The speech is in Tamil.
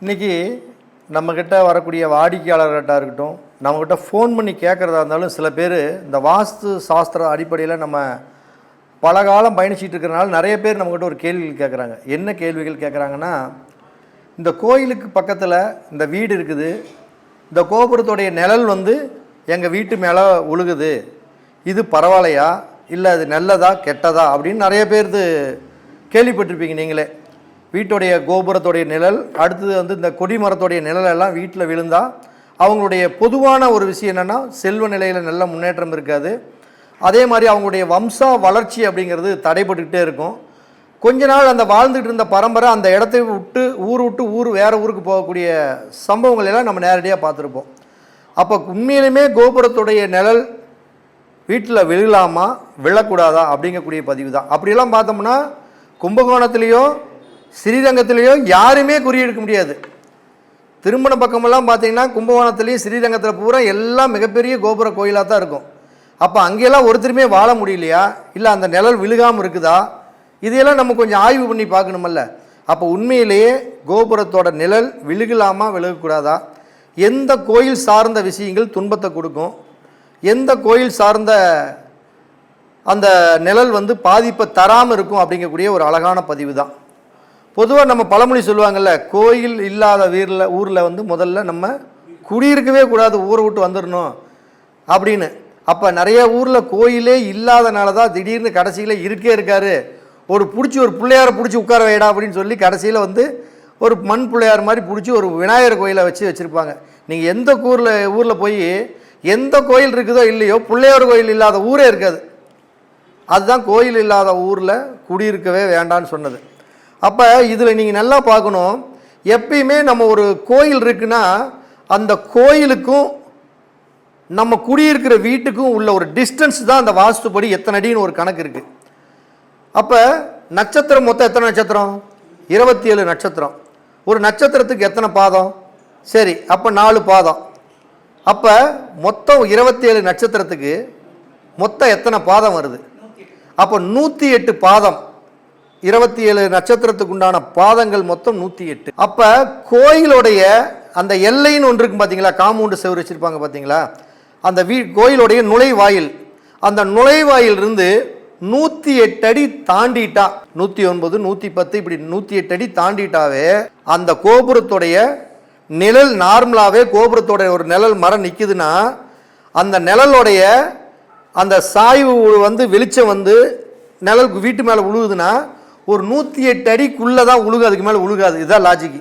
இன்றைக்கி நம்மக்கிட்ட வரக்கூடிய வாடிக்கையாளர்கிட்ட இருக்கட்டும், நம்மக்கிட்ட ஃபோன் பண்ணி கேட்குறதா இருந்தாலும் சில பேர் இந்த வாஸ்து சாஸ்திர அடிப்படையில் நம்ம பல காலம் பயணிச்சிட்டு இருக்கிறனால நிறைய பேர் நம்மக்கிட்ட ஒரு கேள்விகள் கேட்குறாங்க. என்ன கேள்விகள் கேட்குறாங்கன்னா, இந்த கோயிலுக்கு பக்கத்தில் இந்த வீடு இருக்குது, இந்த கோபுரத்துடைய நிழல் எங்கள் வீட்டு மேலே உழுகுது, இது பரவாயில்லையா, இல்லை அது நல்லதா கெட்டதா அப்படின்னு நிறைய பேர் கேள்விப்பட்டிருப்பீங்க. நீங்களே வீட்டுடைய கோபுரத்துடைய நிழல், அடுத்தது இந்த கொடிமரத்துடைய நிழலெல்லாம் வீட்டில் விழுந்தால் அவங்களுடைய பொதுவான ஒரு விஷயம் என்னென்னா செல்வ நிலையில் நல்ல முன்னேற்றம் இருக்காது. அதே மாதிரி அவங்களுடைய வம்சா வளர்ச்சி அப்படிங்கிறது தடைப்பட்டுக்கிட்டே இருக்கும். கொஞ்ச நாள் அந்த வாழ்ந்துட்டு இருந்த பரம்பரை அந்த இடத்தை விட்டு ஊர் வேறு ஊருக்கு போகக்கூடிய சம்பவங்கள் எல்லாம் நம்ம நேரடியாக பார்த்துருப்போம். அப்போ உண்மையிலுமே கோபுரத்துடைய நிழல் வீட்டில் விழலாமா விழக்கூடாதா அப்படிங்கக்கூடிய பதிவு தான். அப்படியெல்லாம் பார்த்தோம்னா கும்பகோணத்துலேயோ ஸ்ரீரங்கத்திலேயோ யாருமே குறியெடுக்க முடியாது. திருமண பக்கமெல்லாம் பார்த்தீங்கன்னா கும்பகோணத்துலேயும் ஸ்ரீரங்கத்தில் பூரா எல்லாம் மிகப்பெரிய கோபுர கோயிலாக தான் இருக்கும். அப்போ அங்கெல்லாம் ஒருத்தருமே வாழ முடியலையா, இல்லை அந்த நிழல் விழுகாமல் இருக்குதா, இதையெல்லாம் நம்ம கொஞ்சம் ஆய்வு பண்ணி பார்க்கணுமல்ல. அப்போ உண்மையிலேயே கோபுரத்தோட நிழல் விழுகலாமா விழுகக்கூடாதா, எந்த கோயில் சார்ந்த விஷயங்கள் துன்பத்தை கொடுக்கும், எந்த கோயில் சார்ந்த அந்த நிழல் பாதிப்பை தராமல் இருக்கும் அப்படிங்கக்கூடிய ஒரு அழகான பதிவு தான். பொதுவாக நம்ம பழமொழி சொல்லுவாங்கள்ல, கோயில் இல்லாத ஊரில் முதல்ல நம்ம குடியிருக்கவே கூடாது, ஊரை விட்டு வந்துடணும் அப்படின்னு. அப்போ நிறைய ஊரில் கோயிலே இல்லாதனால தான் திடீர்னு கடைசியில் இருக்காரு, ஒரு பிள்ளையாரை பிடிச்சி உட்கார வைடா அப்படின்னு சொல்லி கடைசியில் ஒரு மண் பிள்ளையார் மாதிரி பிடிச்சி ஒரு விநாயகர் கோயிலை வச்சுருப்பாங்க. நீங்கள் எந்த ஊரில் போய் எந்த கோயில் இருக்குதோ இல்லையோ பிள்ளையார் கோயில் இல்லாத ஊரே இருக்காது. அதுதான் கோயில் இல்லாத ஊரில் குடியிருக்கவே வேண்டான்னு சொன்னது. அப்போ இதில் நீங்கள் நல்லா பார்க்கணும், எப்பயுமே நம்ம ஒரு கோயில் இருக்குன்னா அந்த கோயிலுக்கும் நம்ம குடியிருக்கிற வீட்டுக்கும் உள்ள ஒரு டிஸ்டன்ஸ் தான் அந்த வாஸ்துப்படி எத்தனை அடின்னு ஒரு கணக்கு இருக்குது. அப்போ நட்சத்திரம் மொத்தம் எத்தனை நட்சத்திரம்? 27 நட்சத்திரம். ஒரு நட்சத்திரத்துக்கு எத்தனை பாதம்? சரி, அப்போ 4 பாதம். அப்போ மொத்தம் 27 நட்சத்திரத்துக்கு மொத்தம் எத்தனை பாதம் வருது? அப்போ 108 பாதம். 27 நட்சத்திரத்துக்கு உண்டான பாதங்கள் மொத்தம் 108. அப்போ கோயிலுடைய அந்த எல்லைன்னு ஒன்று இருக்கும் பார்த்தீங்களா, காம்பவுண்டு செவரு வச்சுருப்பாங்க பார்த்தீங்களா, அந்த கோயிலுடைய நுழைவாயில், அந்த நுழைவாயிலிருந்து 108 அடி தாண்டிட்டா, 109 110 இப்படி 108 அடி தாண்டிட்டாவே அந்த கோபுரத்துடைய நிழல் நார்மலாகவே கோபுரத்தோடைய ஒரு நிழல் மரம் நிற்குதுன்னா அந்த நிழலுடைய அந்த சாய்வு வெளிச்சம் நிழல் வீட்டு மேலே உழுகுதுன்னா ஒரு 108 அடிக்குள்ளே தான் உழுகு, அதுக்கு மேலே உழுகாது. இதுதான் லாஜிக்கு.